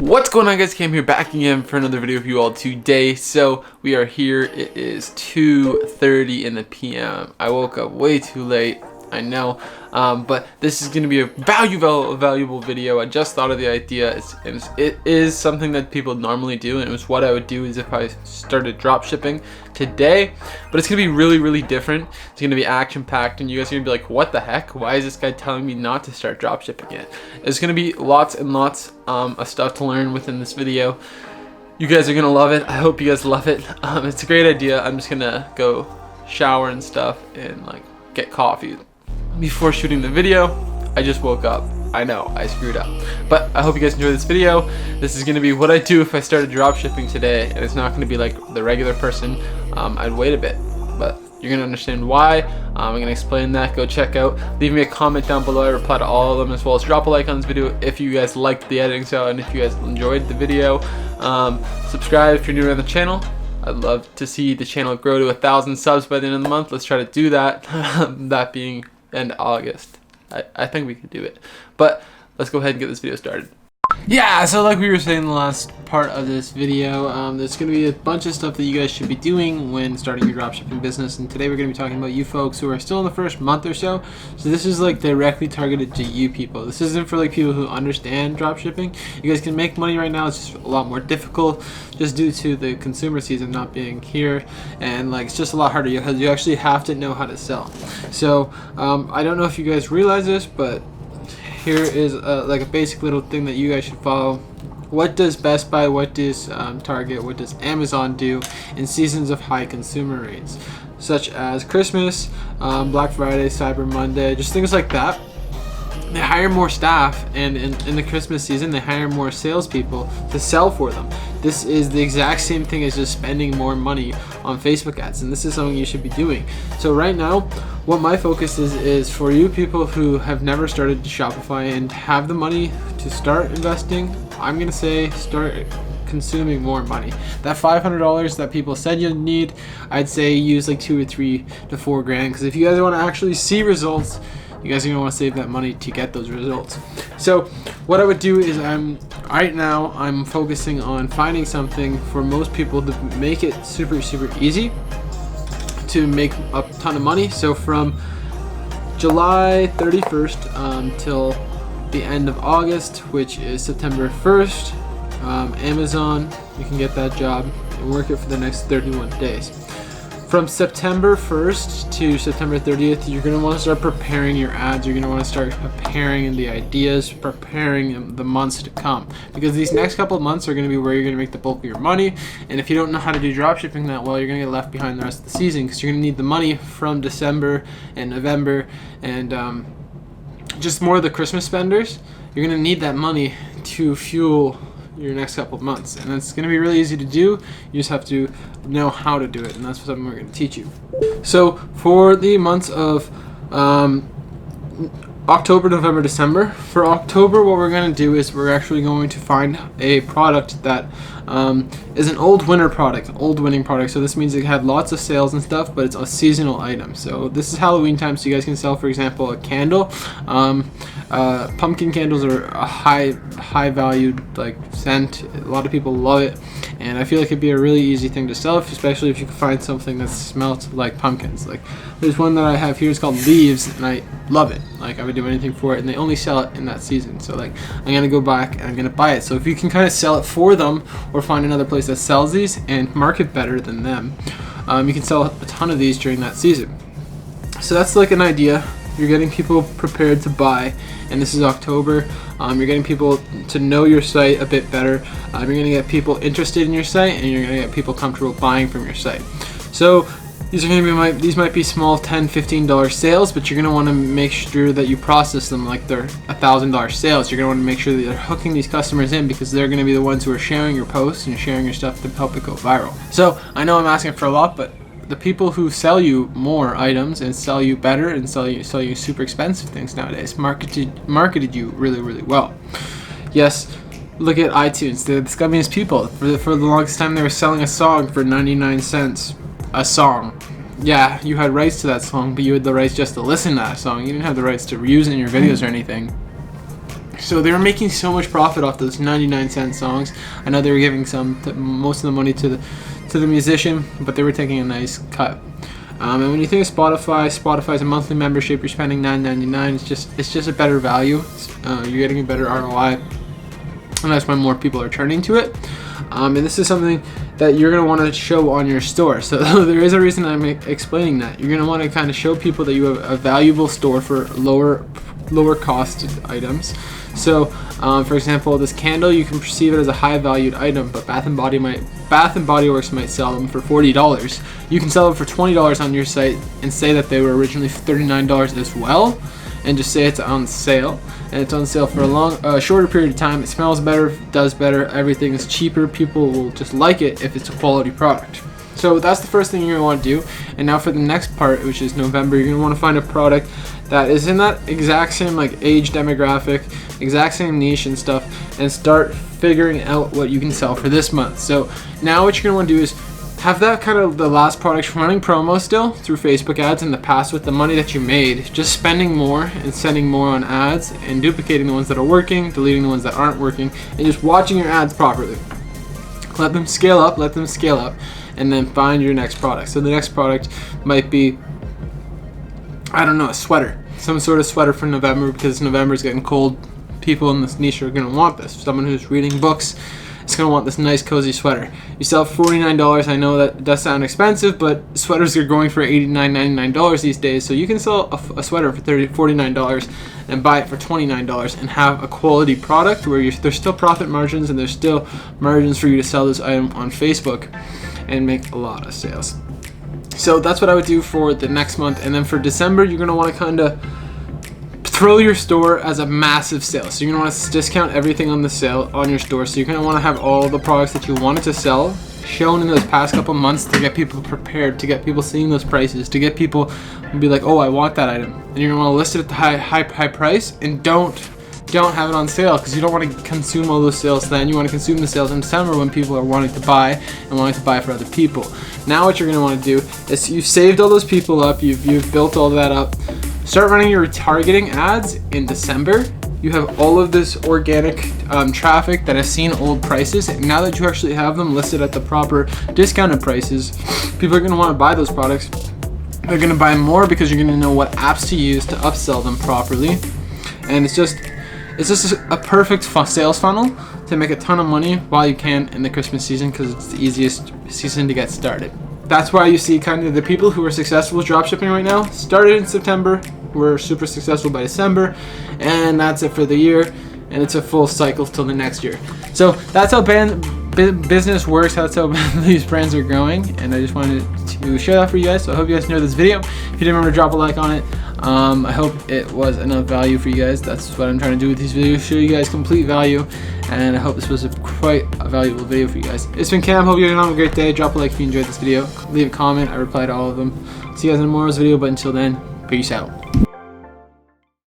What's going on, guys? Cam here, back again for another video for you all today. So we are here. It is 2:30 in the p.m. I woke up way too late, I know, but this is going to be a valuable video. I just thought of the idea. It is something that people normally do, and it was what I would do is if I started drop shipping today, but it's going to be really different. It's going to be action packed, and you guys are going to be like, what the heck? Why is this guy telling me not to start drop shipping yet? It's going to be lots and lots of stuff to learn within this video. You guys are going to love it. I hope you guys love it. It's a great idea. I'm just going to go shower and stuff and like get coffee before shooting the video. I just woke up. I know I screwed up, but I hope you guys enjoy this video. This is going to be what I do if I started drop shipping today, and it's not going to be like the regular person. I'd wait a bit, but you're going to understand why. I'm going to explain that. Go check out, leave me a comment down below. I reply to all of them, as well as drop a like on this video if you guys liked the editing style and if you guys enjoyed the video. Subscribe if you're new to the channel. I'd love to see the channel grow to 1,000 subs by the end of the month. Let's try to do that. That being end August. I think we could do it, but let's go ahead and get this video started. Yeah, so like we were saying in the last part of this video, there's going to be a bunch of stuff that you guys should be doing when starting your dropshipping business, and today we're going to be talking about you folks who are still in the first month or so. So this is like directly targeted to you people. This isn't for like people who understand dropshipping. You guys can make money right now. It's just a lot more difficult just due to the consumer season not being here, and like it's just a lot harder because you actually have to know how to sell. So I don't know if you guys realize this, but here is like a basic little thing that you guys should follow. What does Best Buy, what does Target, what does Amazon do in seasons of high consumer rates, such as Christmas, Black Friday, Cyber Monday, just things like that? They hire more staff, and in the Christmas season they hire more salespeople to sell for them. This is the exact same thing as just spending more money on Facebook ads, and this is something you should be doing. So right now, what my focus is for you people who have never started Shopify and have the money to start investing. I'm gonna say start consuming more money. That $500 that people said you need, I'd say use like 2 or 3 to 4 grand, because if you guys want to actually see results, you guys are gonna want to save that money to get those results. So what I would do is right now I'm focusing on finding something for most people to make it super easy to make a ton of money. So from July 31st till the end of August, which is September 1st, Amazon, you can get that job and work it for the next 31 days. From September 1st to September 30th, you're going to want to start preparing your ads. You're going to want to start preparing the ideas, preparing the months to come. Because these next couple of months are going to be where you're going to make the bulk of your money. And if you don't know how to do dropshipping that well, you're going to get left behind the rest of the season, because you're going to need the money from December and November and just more of the Christmas spenders. You're going to need that money to fuel your next couple of months, and it's going to be really easy to do. You just have to know how to do it, and that's something we're going to teach you. So for the months of October, November, December, for October, what we're going to do is we're actually going to find a product that is an old winning product. So this means it had lots of sales and stuff, but it's a seasonal item. So this is Halloween time, so you guys can sell, for example, a candle. Pumpkin candles are a high valued like scent. A lot of people love it, and I feel like it'd be a really easy thing to sell, especially if you can find something that smells like pumpkins. Like there's one that I have here, it's called Leaves, and I love it. Like I would do anything for it, and they only sell it in that season. So like I'm gonna go back and I'm gonna buy it. So if you can kind of sell it for them, or find another place that sells these and market better than them, you can sell a ton of these during that season. So that's like an idea. You're getting people prepared to buy, and this is October. You're getting people to know your site a bit better. You're going to get people interested in your site, and you're going to get people comfortable buying from your site. So these are going to be these might be small $10, $15 sales, but you're going to want to make sure that you process them like they're $1,000 sales. You're going to want to make sure that you're hooking these customers in, because they're going to be the ones who are sharing your posts and sharing your stuff to help it go viral. So I know I'm asking for a lot, but the people who sell you more items and sell you better and sell you super expensive things nowadays marketed you really well. Yes, look at iTunes. The scummiest people. For the longest time, they were selling a song for 99 cents a song. Yeah, you had rights to that song, but you had the rights just to listen to that song. You didn't have the rights to use it in your videos or anything. So they were making so much profit off those 99-cent songs. I know they were giving most of the money to the musician, but they were taking a nice cut. And when you think of Spotify's a monthly membership. You're spending $9.99. It's just a better value. You're getting a better ROI, and that's why more people are turning to it. And this is something that you're going to want to show on your store. So there is a reason I'm explaining that. You're going to want to kind of show people that you have a valuable store for lower cost items. So for example, this candle, you can perceive it as a high valued item, but Bath and Body Works might sell them for $40. You can sell it for $20 on your site and say that they were originally $39 as well, and just say it's on sale. And it's on sale for a shorter period of time. It smells better, does better, everything is cheaper. People will just like it if it's a quality product. So that's the first thing you're going to want to do. And now for the next part, which is November, you're going to want to find a product that is in that exact same like age demographic, exact same niche and stuff, and start figuring out what you can sell for this month. So now what you're going to want to do is have that kind of the last product running promo still through Facebook ads in the past with the money that you made, just spending more and sending more on ads and duplicating the ones that are working, deleting the ones that aren't working, and just watching your ads properly. Let them scale up, and then find your next product. So the next product might be, I don't know, a sweater, some sort of sweater for November, because November is getting cold. People in this niche are going to want this. Someone who's reading books is going to want this nice cozy sweater. You sell for $49. I know that does sound expensive, but sweaters are going for $89, $99 these days. So you can sell a sweater for $49 and buy it for $29 and have a quality product where there's still profit margins and there's still margins for you to sell this item on Facebook and make a lot of sales. So that's what I would do for the next month. And then for December, you're going to want to kind of throw your store as a massive sale. So you're going to want to discount everything on the sale on your store. So you're going to want to have all the products that you wanted to sell shown in those past couple months to get people prepared, to get people seeing those prices, to get people to be like, oh, I want that item. And you're going to want to list it at the high price, and don't have it on sale, because you don't want to consume all those sales then. You want to consume the sales in December when people are wanting to buy and wanting to buy for other people. Now what you're going to want to do is you've saved all those people up, you've built all that up. Start running your retargeting ads in December. You have all of this organic traffic that has seen old prices, and now that you actually have them listed at the proper discounted prices, people are going to want to buy those products. They're going to buy more because you're going to know what apps to use to upsell them properly. And it's just a perfect sales funnel to make a ton of money while you can in the Christmas season, because it's the easiest season to get started. That's why you see kind of the people who are successful with dropshipping right now started in September, were super successful by December, and that's it for the year, and it's a full cycle till the next year. So that's how business works, that's how these brands are growing, and I just wanted to share that for you guys. So I hope you guys enjoyed this video. If you didn't, remember to drop a like on it. I hope it was enough value for you guys. That's what I'm trying to do with these videos, show you guys complete value, and I hope this was quite a valuable video for you guys. It's been Cam. Hope you're having a great day. Drop a like if you enjoyed this video. Leave a comment. I reply to all of them. See you guys in tomorrow's video, but until then, peace out.